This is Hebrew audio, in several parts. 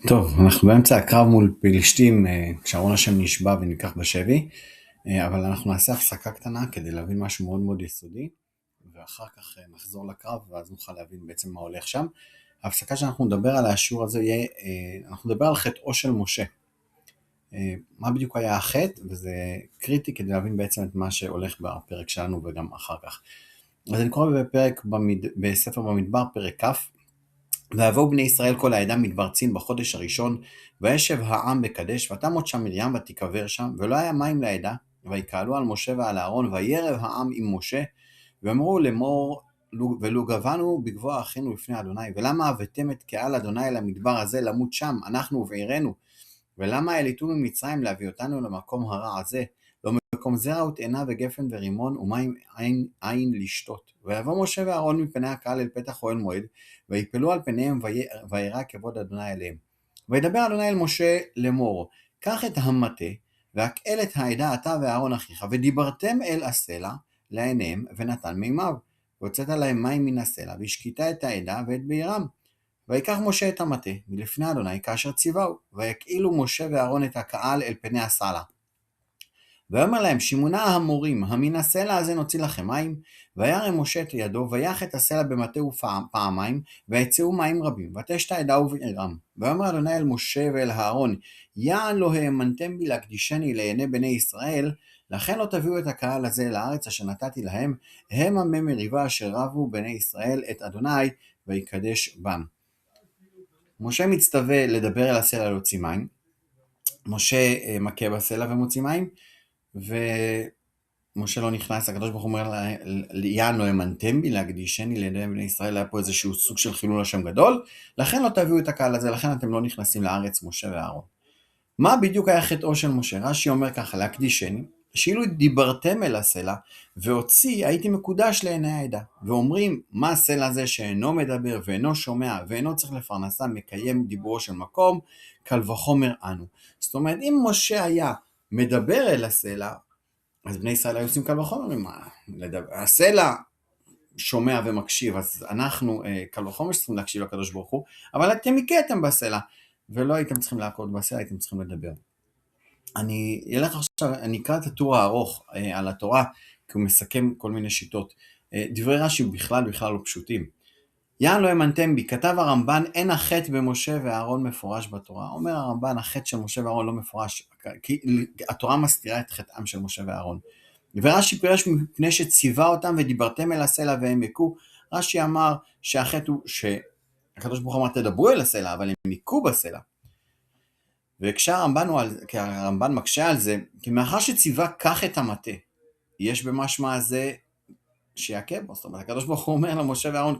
טוב, אנחנו באמצע הקרב מול פלישתים, כשארון השם נשבע ונלקח בשבי, אבל אנחנו נעשה הפסקה קטנה כדי להבין משהו מאוד מאוד יסודי, ואחר כך נחזור לקרב ואז נוכל להבין בעצם מה הולך שם. ההפסקה שאנחנו נדבר על השיעור הזה יהיה, אנחנו נדבר על חטאו של משה. מה בדיוק היה החטא, וזה קריטי כדי להבין בעצם את מה שהולך בפרק שלנו וגם אחר כך. אז אני קורא בספר במדבר, פרק כ', ויבואו בני ישראל כל העדה מדבר צין בחודש הראשון, וישב העם בקדש, ותמות שם מרים ותיקבר שם, ולא היה מים לעדה, ויקהלו על משה ועל אהרון, וירב העם עם משה, ואמרו לאמור, ולו גבנו בגבוה אחינו לפני אדוני, ולמה הבאתם את קהל אדוני אל המדבר הזה למות שם, אנחנו ובעירנו, ולמה העליתונו ממצרים להביא אותנו למקום הרע הזה, לא מקום זרע ותאנה וגפן ורימון ומים אין לשתות. ויבוא משה ואהרון מפני הקהל אל פתח אוהל מועד, ויפלו על פניהם וירא כבוד אדוני אליהם. וידבר אדוני אל משה לאמור, קח את המטה, והקהל את העדה אתה ואהרון אחיך, ודיברתם אל הסלע לעיניהם, ונתן מימיו. והוצאת להם מים מן הסלע, והשקית את העדה ואת בעירם. ויקח משה את המטה מלפני אדוני כאשר ציווהו, ויקהילו משה ואהרון את הקהל אל פני הסלע. ואומר להם, שמונה המורים, המן הסלע הזה נוציא לכם מים, וירם משה את ידו, ויח את הסלע במטהו פעמיים, ויצאו מים רבים, ותשת העדה ובעירם. ואומר אדוני אל משה ואל אהרון, יען לא האמנתם בי להקדישני לעיני בני ישראל, לכן לא תביאו את הקהל הזה לארץ אשר נתתי להם, הם עמי מריבה אשר רבו בני ישראל את אדוני, ויקדש בם. משה מצטווה לדבר אל הסלע להוציא מים, משה מכה בסלע ומוציא מים, ומשה לא נכנס, הקדוש ברוך הוא אומר יען לא האמנתם בי להקדישני לעיני בני ישראל, היה פה איזשהו סוג של חילול השם גדול, לכן לא תביאו את הקהל הזה, לכן אתם לא נכנסים לארץ, משה ואהרון. מה בדיוק היה חטאו של משה? רש"י אומר ככה, להקדישני, שאילו דיברתם אל הסלע, והוציא הייתי מקודש לעיני העדה. ואומרים, מה הסלע הזה שאינו מדבר ואינו שומע ואינו צריך לפרנסה, מקיים דיבורו של מקום, קל וחומר אנו. זאת אומרת, אם משה היה מדבר אל הסלע, אז בני ישראל היו עושים קל וחומר, הסלע שומע ומקשיב, אז אנחנו קל וחומר שצריכים להקשיב לקדוש ברוך הוא, אבל אתם הכיתם בסלע, ולא הייתם צריכים להכות בסלע, הייתם צריכים לדבר. אני אקרא את הטור הארוך על התורה, כי הוא מסכם כל מיני שיטות. דברי רש"י בכלל לא פשוטים. יען לא האמנתם בי, כתב הרמב"ן, אין החטא במשה ואהרון מפורש בתורה. אומר הרמב"ן, החטא של משה ואהרון לא מפורש, כי התורה מסתירה את חטאם של משה ואהרון. ורש"י פירש מפני שציווה אותם ודיברתם אל הסלע והם יכו. רש"י אמר שהחטא הוא שהקדוש ברוך הוא אמר תדברו אל הסלע, אבל הם יכו בסלע. וכשהרמב"ן מקשה על זה, כי מאחר שציווה קח את המטה, יש במשמע הזה שיעכב בו. זאת אומרת, הקדוש ברוך הוא אומר למשה ואהרון,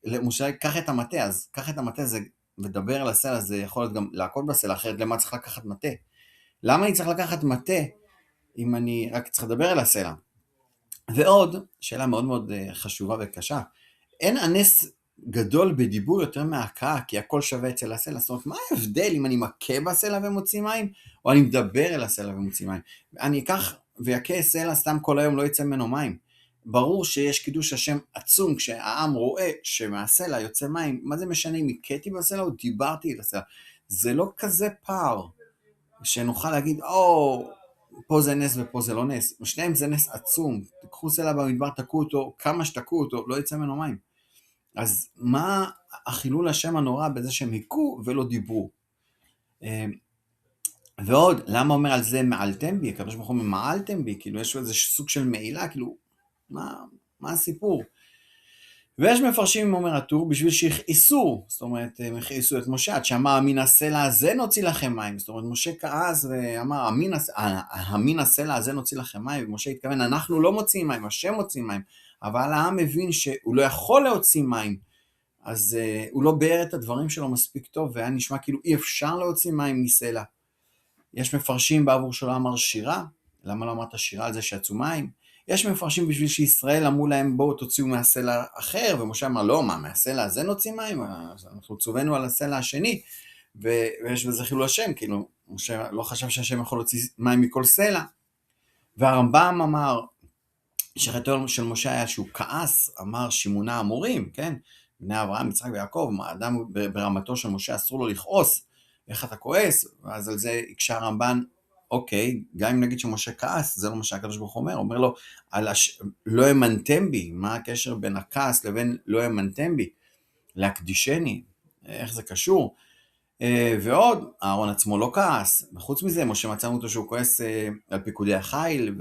למשה קח את המטה, אז קח את המטה זה ודבר על הסלע, זה יכול להיות גם להכות בסלע, אחרת למה צריך לקחת מטה? למה אני צריך לקחת מטה אם אני רק צריך לדבר על הסלע? ועוד, שאלה מאוד מאוד חשובה וקשה, אין הנס גדול בדיבור יותר מההכאה, כי הכל שווה אצל הסלע. זאת אומרת, מה ההבדל אם אני מכה בסלע ומוציא מים, או אני מדבר אל הסלע ומוציא מים? אני אקח ויקה סלע סתם כל היום, לא יצא ממנו מים. ברור שיש קידוש השם עצום, כשהעם רואה שמהסלע יוצא מים, מה זה משנה אם הכיתי בסלע או דיברתי אל הסלע? זה לא כזה פער, שנוכל להגיד, פה זה נס ופה זה לא נס. שניהם זה נס עצום. תקחו סלע במדבר, תקעו אותו, כמה שתקעו אותו, לא יצא ממנו מים. אז מה החילול השם הנורא בזה שהם הכו ולא דיברו? ועוד, למה אומר על זה מעלתם בי? הקדוש ברוך הוא אומר מעלתם בי, כאילו יש איזה סוג של מעילה, כאילו, מה הסיפור? ויש מפרשים, אומר הטור, בשביל שהכעיסו, זאת אומרת, הם הכעיסו את משה, עד שאמר, מן הסלע הזה נוציא לכם מים. זאת אומרת, משה כעס ואמר, מן הסלע הזה נוציא לכם מים, ומשה התכוון, אנחנו לא מוציאים מים, השם מוציא מים, אבל העם מבין שהוא לא יכול להוציא מים, אז הוא לא ביאר את הדברים שלו מספיק טוב, והיה נשמע כאילו אי אפשר להוציא מים מסלע. יש מפרשים בעבור שלא אמר שירה, למה לא אמרת שירה על זה שיצאו מים? יש מפרשים בשביל שישראל אמרו להם בואו תוציאו מהסלע אחר, ומשה אמר לא, מהסלע הזה נוציא מים? אנחנו צווינו על הסלע השני, ויש בזה חילול השם, כאילו משה לא חשב שהשם יכול להוציא מים מכל סלע. והרמב"ם אמר שחטאו של משה היה שהוא כעס, אמר שמונה המורים, כן? בני אברהם, יצחק ויעקב, אדם ברמתו של משה אסור לו לכעוס, איך אתה כועס? ואז על זה הקשה הרמב"ן, אוקיי, גם אם נגיד שמשה כעס, זה לא מה שהקדוש ברוך הוא אומר לו, לא האמנתם בי, מה הקשר בין הכעס לבין לא האמנתם בי? להקדישני, איך זה קשור? ועוד, אהרון עצמו לא כעס, וחוץ מזה, משה מצאנו אותו שהוא כועס על פיקודי החיל,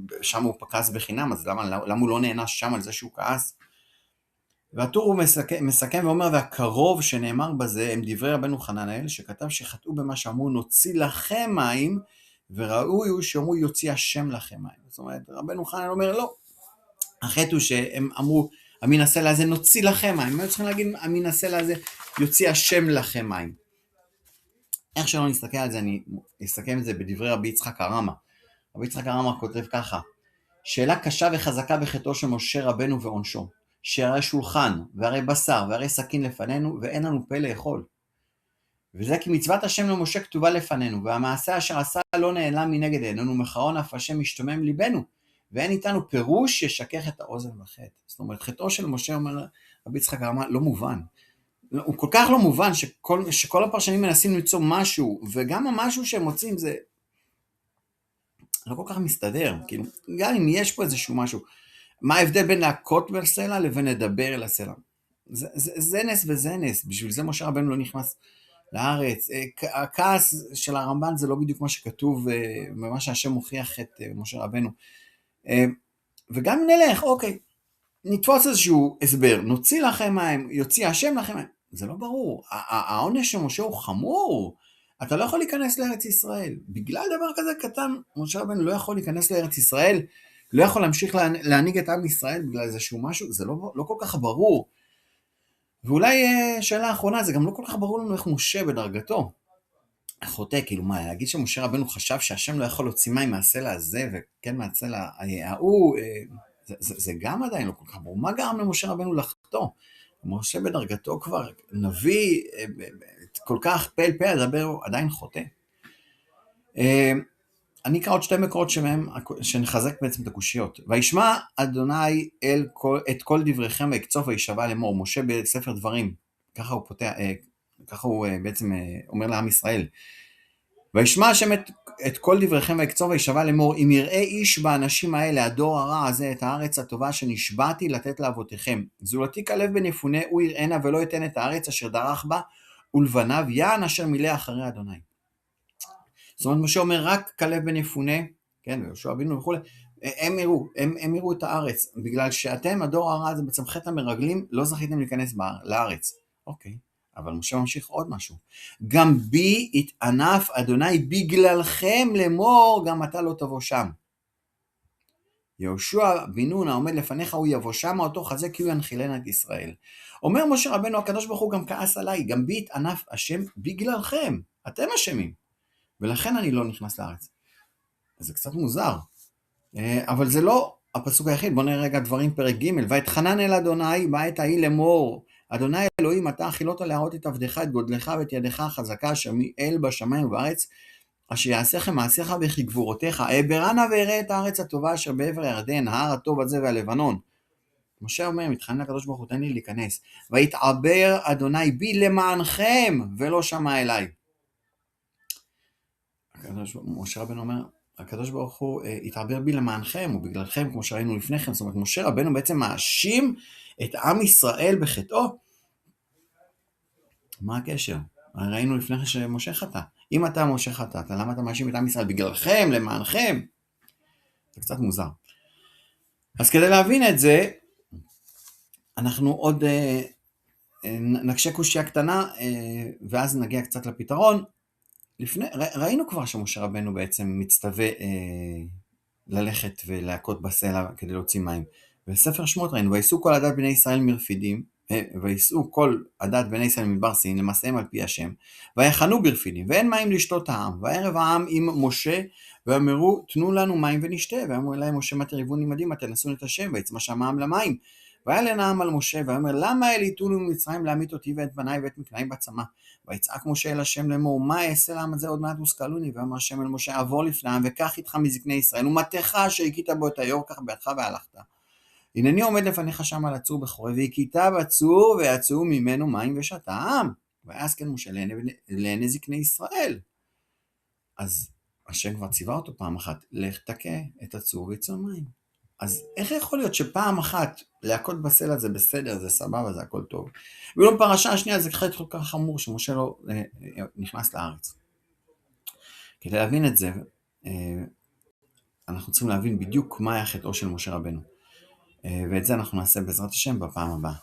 ושם הוא כעס בחינם, אז למה הוא לא נענש שם על זה שהוא כעס? והטור הוא מסכם ואומר, והקרוב שנאמר בזה הם דברי רבנו חננאל, שכתב שחטאו במה שאמרו נוציא לכם מים, וראוי הוא שאמרו יוציא השם לכם מים. זאת אומרת, רבנו חננאל אומר לא, החטא הוא שהם אמרו, אמין הסלע הזה נוציא לכם מים, הם צריכים להגיד אמין הסלע הזה יוציא השם לכם מים. איך שלא נסתכל על זה, אני אסכם את זה בדברי רבי יצחק הרמא. רבי יצחק הרמא כותב ככה, שאלה קשה וחזקה בחטאו של משה רבנו ועונשו, שהרי שולחן, והרי בשר, והרי סכין לפנינו, ואין לנו פה לאכול. וזה כי מצוות השם למשה כתובה לפנינו, והמעשה אשר עשה לא נעלם מנגד עינינו, מחרון אף השם משתומם ליבנו, ואין איתנו פירוש שישכך את האוזן בחטא. זאת אומרת, חטאו של משה, אומר רבי יצחק הרמא, לא מובן. הוא כל כך לא מובן שכל הפרשנים מנסים למצוא משהו, וגם המשהו שהם מוצאים זה לא כל כך מסתדר. כאילו, גם אם יש פה איזשהו משהו, מה ההבדל בין להכות בסלע לבין לדבר אל הסלע? זה נס וזה נס, בשביל זה משה רבנו לא נכנס לארץ. הכעס של הרמב"ן זה לא בדיוק מה שכתוב, ומה שהשם מוכיח את משה רבנו. וגם אם נלך, אוקיי, נתפוס איזשהו הסבר, נוציא לכם מים, יוציא השם לכם מים, זה לא ברור. העונש של משה הוא חמור, אתה לא יכול להיכנס לארץ ישראל. בגלל דבר כזה קטן, משה רבנו לא יכול להיכנס לארץ ישראל, לא יכול להמשיך להנהיג את עם ישראל בגלל איזשהו משהו, זה לא כל כך ברור. ואולי שאלה האחרונה, זה גם לא כל כך ברור לנו איך משה בדרגתו. חוטא, כאילו מה, להגיד שמשה רבנו חשב שהשם לא יכול להוציא מים מהסלע הזה, וכן מהסלע ההוא, זה גם עדיין לא כל כך ברור. מה גרם למשה רבנו לחטוא? משה בדרגתו כבר נביא, כל כך פה אל פה, הדבר עדיין חוטא. אני אקרא עוד שתי מקורות שנחזק בעצם את הקושיות. וישמע אדוני את כל דבריכם ויקצוף וישבע לאמור. משה בספר דברים, ככה הוא בעצם אומר לעם ישראל. וישמע השם את כל דבריכם ויקצוף וישבע לאמור, אם יראה איש באנשים האלה, הדור הרע הזה, את הארץ הטובה שנשבעתי לתת לאבותיכם, זולתי כלב בן יפונה הוא יראנה ולא ייתן את הארץ אשר דרך בה, ולבניו יען אשר מילא אחרי אדוני. זאת אומרת, משה אומר רק כלב בן יפונה, כן, ויהושע בנו וכו', הם יראו את הארץ, בגלל שאתם, הדור הרע הזה, בעצם חטא המרגלים, לא זכיתם להיכנס לארץ. אוקיי, אבל משה ממשיך עוד משהו. גם בי התענף אדוני בגללכם לאמור, גם אתה לא תבוא שם. יהושע בן נון העומד לפניך, הוא יבוא שם, אותו חזק כי הוא ינחילנה את ישראל. אומר משה רבנו, הקדוש ברוך הוא גם כעס עליי, גם בי התענף השם בגללכם, אתם אשמים. ולכן אני לא נכנס לארץ. אז זה קצת מוזר. אבל זה לא הפסוק היחיד. בוא נראה רגע דברים פרק ג' ויתחנן אל אדוני בעת ההיא לאמור, אדוני אלוהים אתה החילות להראות את עבדך, את גודלך ואת ידך החזקה אשר מאל בשמיים ובארץ, אשר יעשיכם מעשיך וכי גבורותיך, אעברה נא ואראה את הארץ הטובה אשר בעבר הירדן, ההר הטוב הזה והלבנון. משה אומר, מתחנן לקדוש ברוך הוא, תן לי להיכנס. ויתעבר אדוני בי למענכם ולא שמע אליי. משה רבנו אומר, הקדוש ברוך הוא התעבר בי למענכם ובגללכם, כמו שראינו לפניכם. זאת אומרת, משה רבנו בעצם מאשים את עם ישראל בחטאו. מה הקשר? ראינו לפניכם שמשה חטא. אם אתה משה חטאת, למה אתה מאשים את עם ישראל? בגללכם, למענכם? זה קצת מוזר. אז כדי להבין את זה, אנחנו עוד נקשה קושיה קטנה, ואז נגיע קצת לפתרון. ראינו כבר שמשה רבנו בעצם מצטווה ללכת ולהכות בסלע כדי להוציא מים. בספר שמות ראינו, ויסעו כל עדת בני ישראל מרפידים, ויסעו כל עדת בני ישראל מדבר סין למסעם על פי השם, ויחנו ברפידים, ואין מים לשתות העם. וערב העם עם משה, ואמרו תנו לנו מים ונשתה. ואמרו אליהם משה מה תריבון עמדי, מה תנסון את השם, ויצמא שם העם למים. ויעלן העם על משה, ואומר למה העליתונו ממצרים להמית אותי ואת בניי ואת מקנאי בצמא? ויצעק משה אל השם לאמור, מה אעשה לעם הזה עוד מעט ושכלוני? ואמר השם אל משה, עבור לפניהם וקח איתך מזקני ישראל ומטך אשר הכית בו את היאור, קח בידך והלכת. הנני עומד לפניך שם על הצור בחורב, והכית בצור ויצאו ממנו מים ושתה העם. ויעש כן משה לעיני זקני ישראל. אז השם כבר ציווה אותו פעם אחת, לך תכה את הצור ויצא מים. אז איך יכול להיות שפעם אחת להכות בסלע זה בסדר, זה סבבה, זה הכל טוב. ואילו פרשה השנייה זה חטא כל כך חמור שמשה לא נכנס לארץ. כדי להבין את זה, אנחנו צריכים להבין בדיוק מה היה חטאו של משה רבנו. ואת זה אנחנו נעשה בעזרת השם בפעם הבאה.